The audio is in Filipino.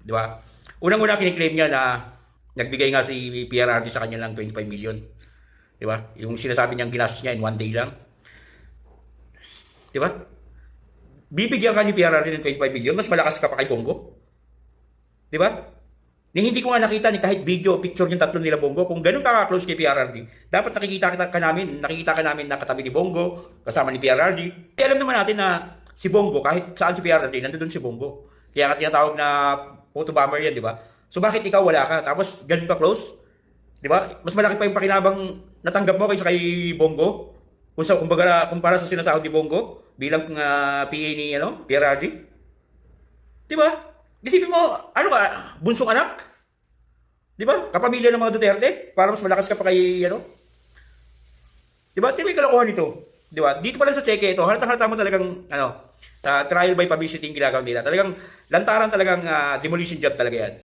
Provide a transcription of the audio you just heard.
Di ba? Unang-una kiniklaim niya na nagbigay nga si PRRD sa kanya lang 25 million. Di ba? Yung sinasabi niyang ginastos niya in one day lang. Di ba? Bibigyan ka ni PRRD ng 25 million, mas malakas ka pa kay Bongo. Di ba? Hindi ko nga nakita ni kahit video, picture yung tatlo nila Bongo. Kung ganun ka-close kay PRRD, dapat nakikita ka namin na katabi ni Bongo, kasama ni PRRD. Kaya alam naman natin na si Bongo, kahit saan si PRRD, nandoon si Bongo. Kaya nga tinatawag na photo bomber yan, di ba? So bakit ikaw wala ka? Tapos ganun ka close? Di ba? Mas malaki pa yung pakinabang natanggap mo kaysa kay Bongo. Kumbaga, kumpara sa sinasahod ni Bongo bilang PA ni PRRD. Di ba? Isipin mo, ano ka, bunsong anak? Di ba? Kapamilya ng mga Duterte, para mas malakas ka pa kay, Di ba? Di ba yung kalokohan nito? Di ba? Dito pa lang sa cheque ito, halata mo talagang, trial by publicity yung ginagawa nila. Talagang, lantaran talagang demolition job talaga yan.